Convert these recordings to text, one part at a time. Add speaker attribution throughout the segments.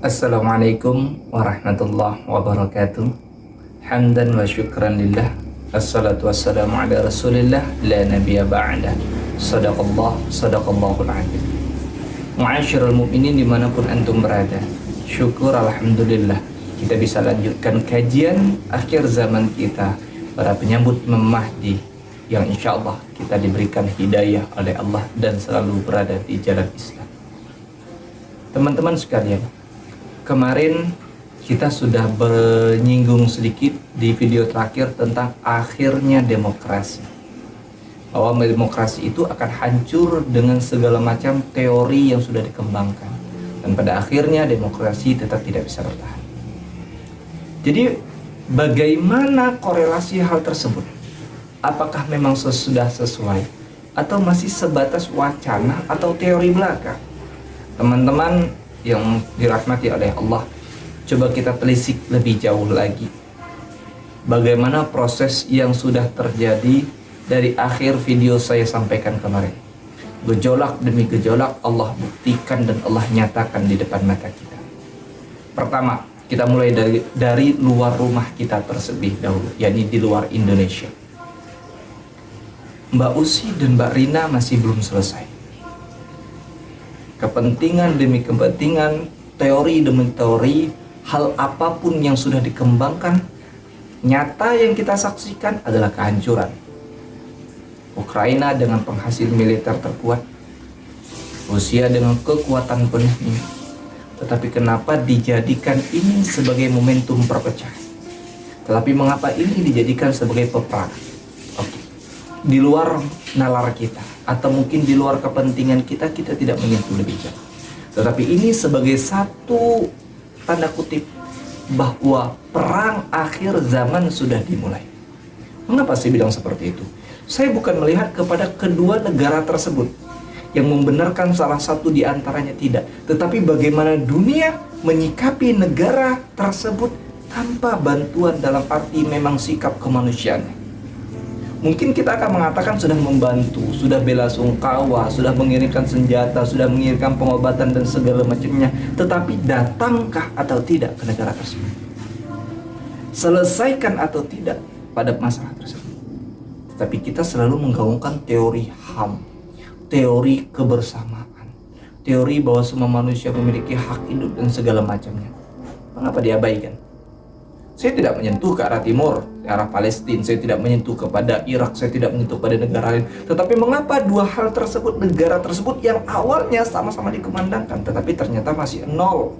Speaker 1: Assalamualaikum warahmatullahi wabarakatuh. Hamdan wa syukran lillah. Assalatu wassalamu ala rasulillah. La nabiyya ba'dah. Sadaqallahul azim. Mu'asyiral mu'minin dimanapun antum berada, syukur alhamdulillah kita bisa lanjutkan kajian akhir zaman kita, para penyambut Mahdi, yang insya Allah kita diberikan hidayah oleh Allah dan selalu berada di jalan Islam. Teman-teman sekalian, kemarin kita sudah menyinggung sedikit di video terakhir tentang akhirnya demokrasi. Bahwa demokrasi itu akan hancur dengan segala macam teori yang sudah dikembangkan. Dan pada akhirnya demokrasi tetap tidak bisa bertahan. Jadi bagaimana korelasi hal tersebut? Apakah memang sudah sesuai? Atau masih sebatas wacana atau teori belaka? Teman-teman yang dirahmati oleh Allah, coba kita telisik lebih jauh lagi. Bagaimana proses yang sudah terjadi dari akhir video saya sampaikan kemarin. Gejolak demi gejolak Allah buktikan dan Allah nyatakan di depan mata kita. Pertama, kita mulai dari luar rumah kita terlebih dahulu, yakni di luar Indonesia. Mbak Usi dan Mbak Rina masih belum selesai. Kepentingan demi kepentingan, teori demi teori, hal apapun yang sudah dikembangkan, nyata yang kita saksikan adalah kehancuran. Ukraina dengan penghasil militer terkuat, Rusia dengan kekuatan penuhnya. Tetapi kenapa dijadikan ini sebagai momentum perpecahan? Tetapi mengapa ini dijadikan sebagai peperangan? Oke. Di luar nalar kita, atau mungkin di luar kepentingan kita, kita tidak menyentuh lebih jauh. Tetapi ini sebagai satu tanda kutip bahwa perang akhir zaman sudah dimulai. Mengapa saya bilang seperti itu? Saya bukan melihat kepada kedua negara tersebut yang membenarkan salah satu di antaranya tidak, tetapi bagaimana dunia menyikapi negara tersebut tanpa bantuan dalam arti memang sikap kemanusiaan. Mungkin kita akan mengatakan sudah membantu, sudah bela sungkawa, sudah mengirimkan senjata, sudah mengirimkan pengobatan dan segala macamnya, tetapi datangkah atau tidak ke negara tersebut? Selesaikan atau tidak pada masalah tersebut? Tapi kita selalu menggaungkan teori HAM, teori kebersamaan, teori bahwa semua manusia memiliki hak hidup dan segala macamnya. Mengapa diabaikan? Saya tidak menyentuh ke arah timur, ke arah Palestina, saya tidak menyentuh kepada Irak, saya tidak menyentuh pada negara lain. Tetapi mengapa dua hal tersebut, negara tersebut yang awalnya sama-sama dikumandangkan, tetapi ternyata masih nol.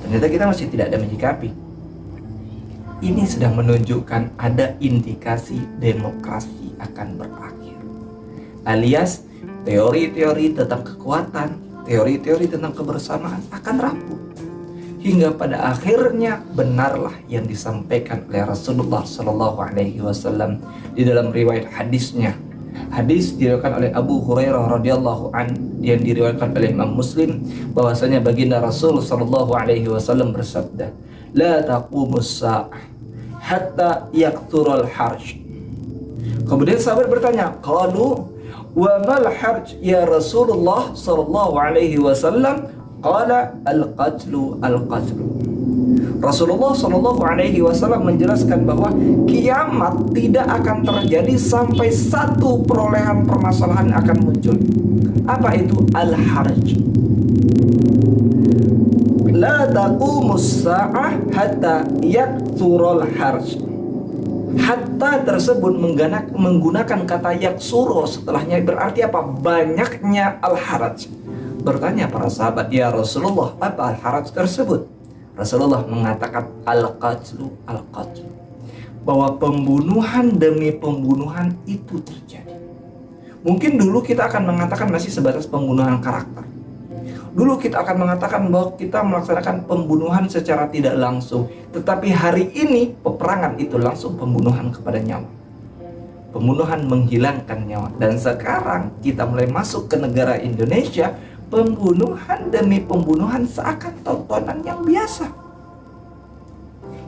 Speaker 1: Ternyata kita masih tidak ada menyikapi. Ini sedang menunjukkan ada indikasi demokrasi akan berakhir. Alias teori-teori tentang kekuatan, teori-teori tentang kebersamaan akan rapuh. Hingga pada akhirnya benarlah yang disampaikan oleh Rasulullah SAW di dalam riwayat hadisnya. Hadis diriwayatkan oleh Abu Hurairah radhiyallahu an yang diriwayatkan oleh Imam Muslim, bahwasanya baginda Rasul SAW bersabda, "La taqumus sa'ah hatta yakturul harj." Kemudian sahabat bertanya, qalu wa mal harj ya Rasulullah sallallahu alaihi wasallam? Qala al-qatlu al-qatlu. Rasulullah sallallahu alaihi wasallam menjelaskan bahwa kiamat tidak akan terjadi sampai satu perolehan permasalahan akan muncul. Apa itu al-harj? La taqumus sa'ah hatta yakturul harj. Hatta tersebut menggunakan kata yaksuro setelahnya berarti apa? Banyaknya al-haraj. Bertanya para sahabat, ya Rasulullah, apa al-haraj tersebut? Rasulullah mengatakan al-qatlu al-qatlu, bahwa pembunuhan demi pembunuhan itu terjadi. Mungkin dulu kita akan mengatakan masih sebatas pembunuhan karakter. Dulu kita akan mengatakan bahwa kita melaksanakan pembunuhan secara tidak langsung. Tetapi hari ini peperangan itu langsung pembunuhan kepada nyawa. Pembunuhan menghilangkan nyawa. Dan sekarang kita mulai masuk ke negara Indonesia, pembunuhan demi pembunuhan seakan tontonan yang biasa.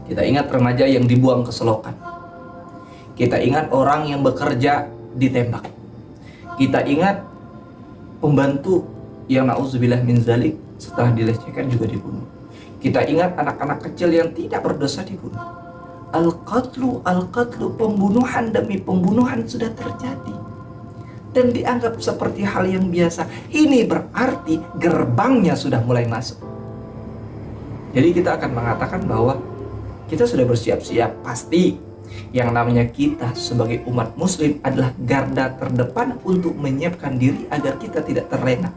Speaker 1: Kita ingat remaja yang dibuang ke selokan. Kita ingat orang yang bekerja ditembak. Kita ingat pembantu yang na'udzubillah min zalik setelah dilecehkan juga dibunuh. Kita ingat anak-anak kecil yang tidak berdosa dibunuh. Al-qatlu, pembunuhan demi pembunuhan sudah terjadi dan dianggap seperti hal yang biasa. Ini berarti gerbangnya sudah mulai masuk. Jadi kita akan mengatakan bahwa kita sudah bersiap-siap. Pasti yang namanya kita sebagai umat muslim adalah garda terdepan untuk menyiapkan diri agar kita tidak terlena.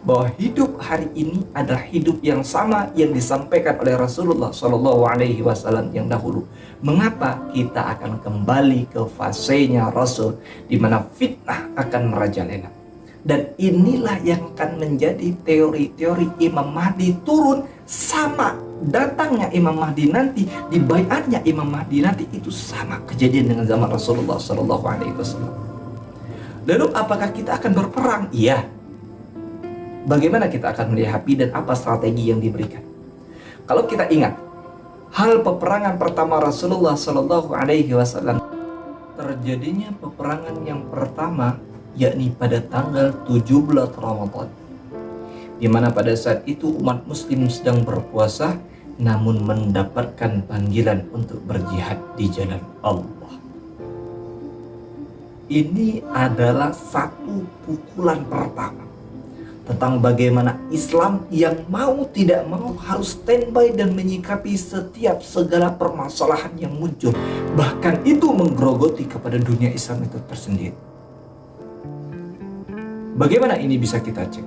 Speaker 1: Bahwa hidup hari ini adalah hidup yang sama yang disampaikan oleh Rasulullah SAW yang dahulu. Mengapa kita akan kembali ke fasenya Rasul di mana fitnah akan merajalela? Dan inilah yang akan menjadi teori-teori Imam Mahdi turun sama datangnya Imam Mahdi nanti, di baiatnya Imam Mahdi nanti itu sama kejadian dengan zaman Rasulullah SAW. Lalu apakah kita akan berperang? Iya. Bagaimana kita akan melihati dan apa strategi yang diberikan? Kalau kita ingat hal peperangan pertama Rasulullah SAW, terjadinya peperangan yang pertama yakni pada tanggal 17 Ramadan, di mana pada saat itu umat muslim sedang berpuasa namun mendapatkan panggilan untuk berjihad di jalan Allah. Ini adalah satu pukulan pertama tentang bagaimana Islam yang mau tidak mau harus standby dan menyikapi setiap segala permasalahan yang muncul, bahkan itu menggerogoti kepada dunia Islam itu tersendiri. Bagaimana ini bisa kita cek?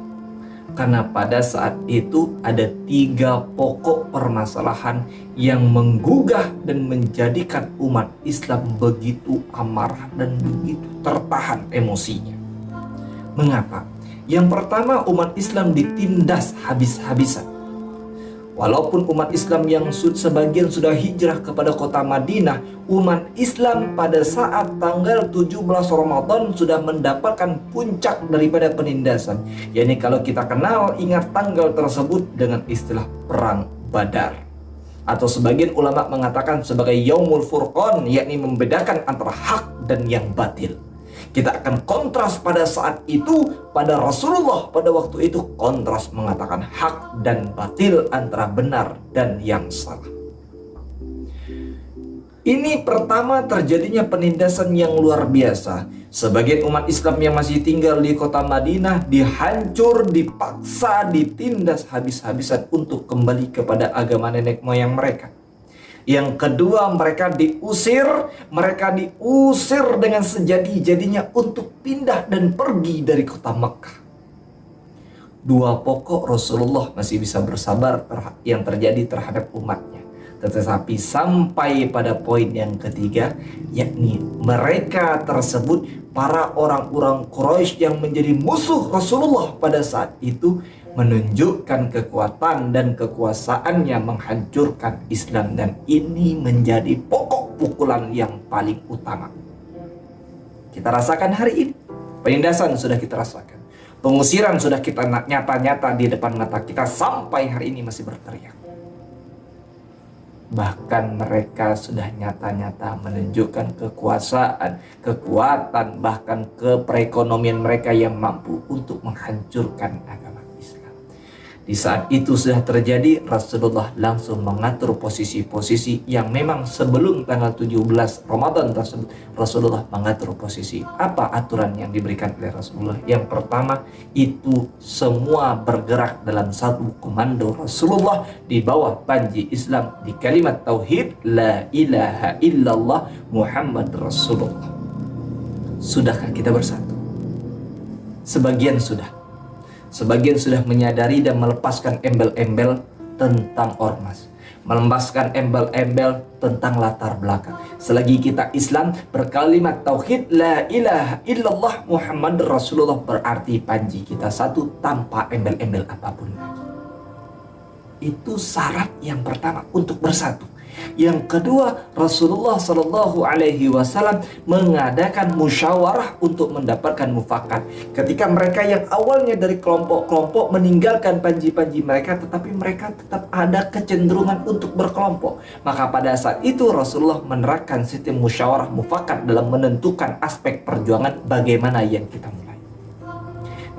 Speaker 1: Karena pada saat itu ada 3 pokok permasalahan yang menggugah dan menjadikan umat Islam begitu amarah dan begitu tertahan emosinya. Mengapa? Yang pertama, umat Islam ditindas habis-habisan. Walaupun umat Islam yang sebagian sudah hijrah kepada kota Madinah, umat Islam pada saat tanggal 17 Ramadan sudah mendapatkan puncak daripada penindasan. Yakni kalau kita kenal, ingat tanggal tersebut dengan istilah Perang Badar. Atau sebagian ulama mengatakan sebagai Yaumul Furqan, yakni membedakan antara hak dan yang batil. Kita akan kontras pada saat itu, pada Rasulullah pada waktu itu kontras mengatakan hak dan batil, antara benar dan yang salah. Ini pertama terjadinya penindasan yang luar biasa. Sebagian umat Islam yang masih tinggal di kota Madinah dihancur, dipaksa, ditindas habis-habisan untuk kembali kepada agama nenek moyang mereka. Yang kedua, mereka diusir dengan sejadi-jadinya untuk pindah dan pergi dari kota Mekah. 2 pokok Rasulullah masih bisa bersabar yang terjadi terhadap umatnya. Tetapi sampai pada poin yang ketiga, yakni mereka tersebut, para orang-orang Quraisy yang menjadi musuh Rasulullah pada saat itu, menunjukkan kekuatan dan kekuasaannya menghancurkan Islam, dan ini menjadi pokok pukulan yang paling utama. Kita rasakan hari ini, penindasan sudah kita rasakan, pengusiran sudah kita nyata-nyata di depan mata kita, sampai hari ini masih berteriak. Bahkan mereka sudah nyata-nyata menunjukkan kekuasaan, kekuatan, bahkan keperekonomian mereka yang mampu untuk menghancurkan agama Islam. Di saat itu sudah terjadi, Rasulullah langsung mengatur posisi-posisi yang memang sebelum tanggal 17 Ramadan tersebut, Rasulullah mengatur posisi. Apa aturan yang diberikan oleh Rasulullah? Yang pertama, itu semua bergerak dalam satu komando Rasulullah di bawah panji Islam, di kalimat tauhid la ilaha illallah Muhammad Rasulullah. Sudahkah kita bersatu? Sebagian sudah menyadari dan melepaskan embel-embel tentang ormas, melepaskan embel-embel tentang latar belakang. Selagi kita Islam berkalimat tauhid la ilaha illallah Muhammad Rasulullah, berarti panji kita satu tanpa embel-embel apapun. Itu syarat yang pertama untuk bersatu. Yang kedua, Rasulullah SAW mengadakan musyawarah untuk mendapatkan mufakat. Ketika mereka yang awalnya dari kelompok-kelompok meninggalkan panji-panji mereka, tetapi mereka tetap ada kecenderungan untuk berkelompok, maka pada saat itu Rasulullah menerapkan sistem musyawarah mufakat dalam menentukan aspek perjuangan bagaimana yang kita mulai.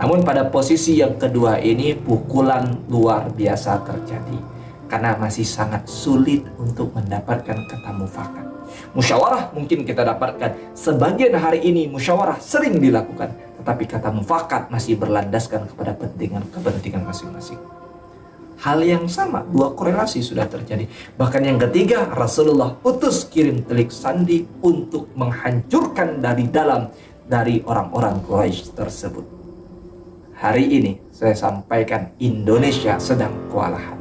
Speaker 1: Namun pada posisi yang kedua ini pukulan luar biasa terjadi karena masih sangat sulit untuk mendapatkan kata mufakat. Musyawarah mungkin kita dapatkan, sebagian hari ini musyawarah sering dilakukan, tetapi kata mufakat masih berlandaskan kepada kepentingan masing-masing. Hal yang sama, dua korelasi sudah terjadi. Bahkan yang ketiga, Rasulullah utus kirim telik sandi untuk menghancurkan dari dalam dari orang-orang Quraisy tersebut. Hari ini saya sampaikan Indonesia sedang kewalahan.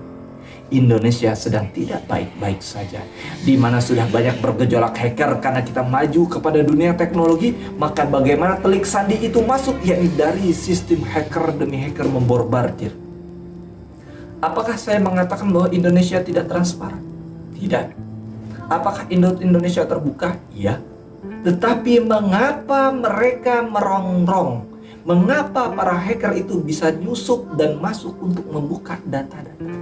Speaker 1: Indonesia sedang tidak baik-baik saja. Di mana sudah banyak bergejolak hacker karena kita maju kepada dunia teknologi, maka bagaimana telik sandi itu masuk, yakni dari sistem hacker demi hacker memborbardir. Apakah saya mengatakan bahwa Indonesia tidak transparan? Tidak. Apakah Indonesia terbuka? Iya. Tetapi mengapa mereka merongrong? Mengapa para hacker itu bisa nyusup dan masuk untuk membuka data-data?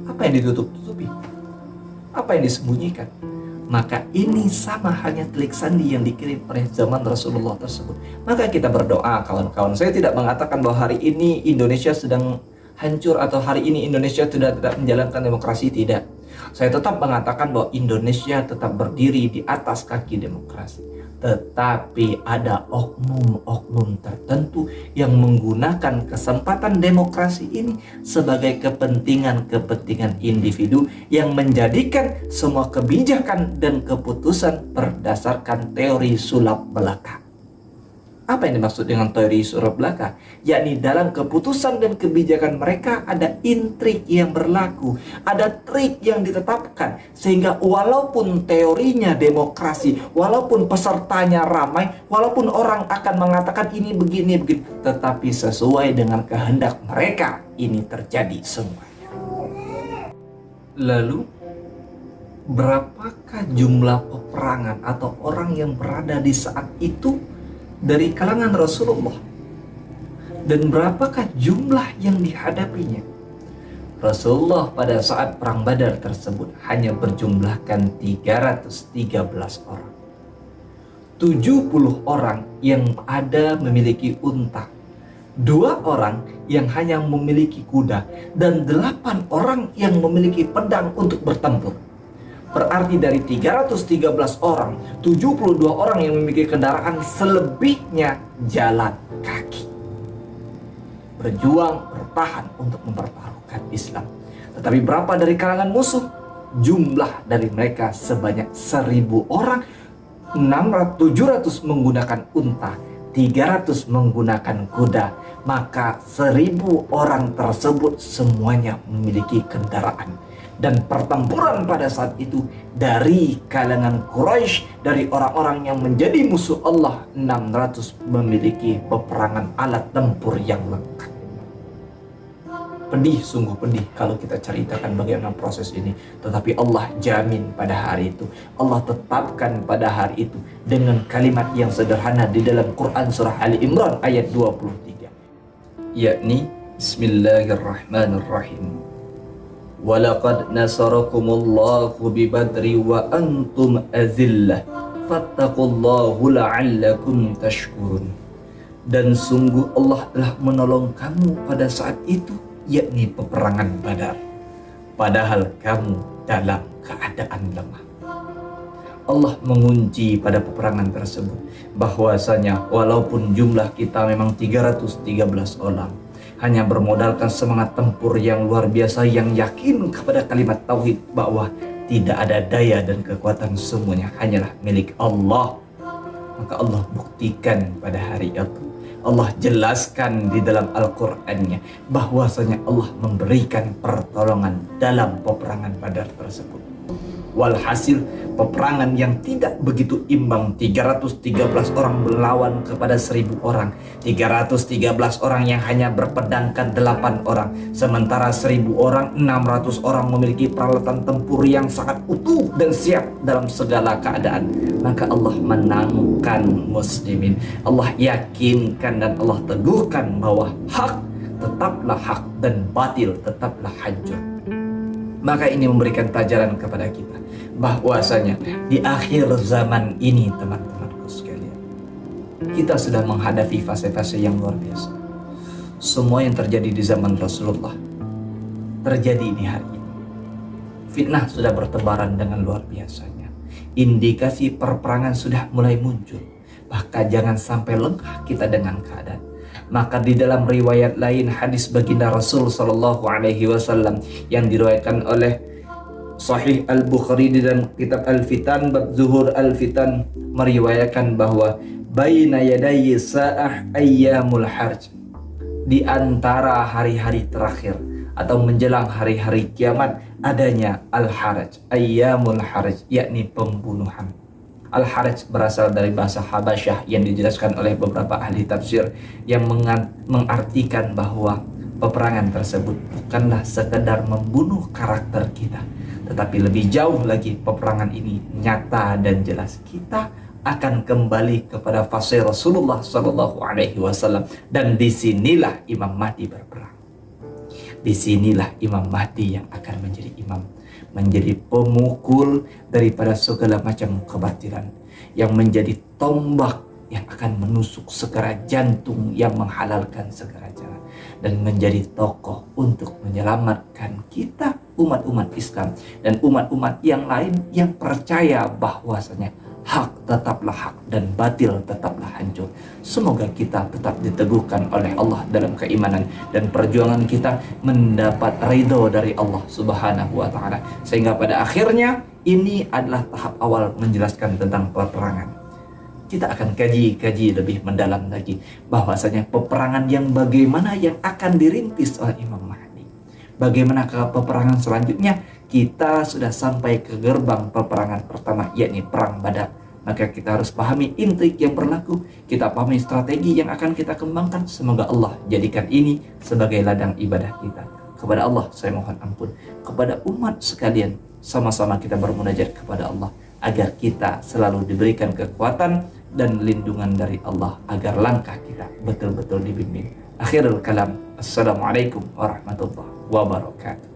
Speaker 1: Apa yang ditutup-tutupi? Apa yang disembunyikan? Maka ini sama halnya telik sandi yang dikirim oleh zaman Rasulullah tersebut. Maka kita berdoa, kawan-kawan. Saya tidak mengatakan bahwa hari ini Indonesia sedang hancur atau hari ini Indonesia tidak menjalankan demokrasi, tidak. Saya tetap mengatakan bahwa Indonesia tetap berdiri di atas kaki demokrasi. Tetapi ada oknum-oknum tertentu yang menggunakan kesempatan demokrasi ini sebagai kepentingan individu yang menjadikan semua kebijakan dan keputusan berdasarkan teori sulap belaka. Apa yang dimaksud dengan teori sulap belaka? Yakni dalam keputusan dan kebijakan mereka ada intrik yang berlaku, ada trik yang ditetapkan, sehingga walaupun teorinya demokrasi, walaupun pesertanya ramai, walaupun orang akan mengatakan ini begini, tetapi sesuai dengan kehendak mereka ini terjadi semuanya. Lalu berapakah jumlah peperangan atau orang yang berada di saat itu dari kalangan Rasulullah, dan berapakah jumlah yang dihadapinya? Rasulullah pada saat perang Badar tersebut hanya berjumlahkan 313 orang. 70 orang yang ada memiliki unta, 2 orang yang hanya memiliki kuda, dan 8 orang yang memiliki pedang untuk bertempur. Berarti dari 313 orang, 72 orang yang memiliki kendaraan, selebihnya jalan kaki. Berjuang, bertahan untuk mempertaruhkan Islam. Tetapi berapa dari kalangan musuh? Jumlah dari mereka sebanyak 1000 orang, 700 menggunakan unta, 300 menggunakan kuda. Maka 1000 orang tersebut semuanya memiliki kendaraan. Dan pertempuran pada saat itu dari kalangan Quraisy, dari orang-orang yang menjadi musuh Allah, 600 memiliki peperangan alat tempur yang lengkap. Pedih, sungguh pedih kalau kita ceritakan bagaimana proses ini. Tetapi Allah jamin pada hari itu, Allah tetapkan pada hari itu dengan kalimat yang sederhana di dalam Quran surah Ali Imran ayat 23, yakni Bismillahirrahmanirrahim. Walaqad nasarakumullahu bibadri wa antum azillah fattaqullahu la'allakum tashkurun. Dan sungguh Allah telah menolong kamu pada saat itu, yakni peperangan Badar, padahal kamu dalam keadaan lemah. Allah mengunci pada peperangan tersebut bahwasanya walaupun jumlah kita memang 313 orang, hanya bermodalkan semangat tempur yang luar biasa, yang yakin kepada kalimat tauhid bahwa tidak ada daya dan kekuatan, semuanya hanyalah milik Allah. Maka Allah buktikan pada hari itu, Allah jelaskan di dalam Al-Qur'annya bahwasanya Allah memberikan pertolongan dalam peperangan Badar tersebut. Walhasil peperangan yang tidak begitu imbang, 313 orang melawan kepada 1000 orang, 313 orang yang hanya berpedangkan 8 orang, sementara 1000 orang, 600 orang memiliki peralatan tempur yang sangat utuh dan siap dalam segala keadaan. Maka Allah menangkan muslimin, Allah yakinkan dan Allah teguhkan bahwa hak tetaplah hak dan batil tetaplah hancur. Maka ini memberikan pelajaran kepada kita bahwasanya di akhir zaman ini, teman-temanku sekalian, kita sudah menghadapi fase-fase yang luar biasa. semua yang terjadi di zaman Rasulullah terjadi di hari ini. Fitnah sudah bertebaran dengan luar biasanya. Indikasi perperangan sudah mulai muncul. Bahkan jangan sampai lengah kita dengan keadaan. Maka di dalam riwayat lain hadis baginda Rasul Sallallahu Alaihi Wasallam yang diriwayatkan oleh Sahih Al-Bukhari di dalam kitab Al-Fitan bab Zuhur Al-Fitan meriwayatkan bahwa baina yadayi sa'ah ayyamul harj, di antara hari-hari terakhir atau menjelang hari-hari kiamat adanya al-haraj, ayyamul haraj, yakni pembunuhan. Al-haraj berasal dari bahasa Habasyah yang dijelaskan oleh beberapa ahli tafsir yang mengartikan bahwa peperangan tersebut bukanlah sekedar membunuh karakter kita, tetapi lebih jauh lagi peperangan ini nyata dan jelas. Kita akan kembali kepada fase Rasulullah Sallallahu Alaihi Wasallam, dan disinilah Imam Mahdi berperang. Disinilah Imam Mahdi yang akan menjadi imam, menjadi pemukul daripada segala macam kebatilan, yang menjadi tombak yang akan menusuk segala jantung yang menghalalkan segala jalan, dan menjadi tokoh untuk menyelamatkan kita umat-umat Islam dan umat-umat yang lain yang percaya bahwasanya hak tetaplah hak dan batil tetaplah hancur. Semoga kita tetap diteguhkan oleh Allah dalam keimanan dan perjuangan kita mendapat ridho dari Allah Subhanahu wa taala, sehingga pada akhirnya ini adalah tahap awal menjelaskan tentang peperangan. Kita akan kaji lebih mendalam lagi bahwasanya peperangan yang bagaimana yang akan dirintis oleh Imam Mahdi. Bagaimana ke peperangan selanjutnya? Kita sudah sampai ke gerbang peperangan pertama, yakni perang Badar. Maka kita harus pahami intrik yang berlaku, kita pahami strategi yang akan kita kembangkan. Semoga Allah jadikan ini sebagai ladang ibadah kita. Kepada Allah saya mohon ampun, kepada umat sekalian sama-sama kita bermunajat kepada Allah agar kita selalu diberikan kekuatan dan lindungan dari Allah, agar langkah kita betul-betul dibimbing. Akhirul kalam, assalamualaikum warahmatullahi wabarakatuh.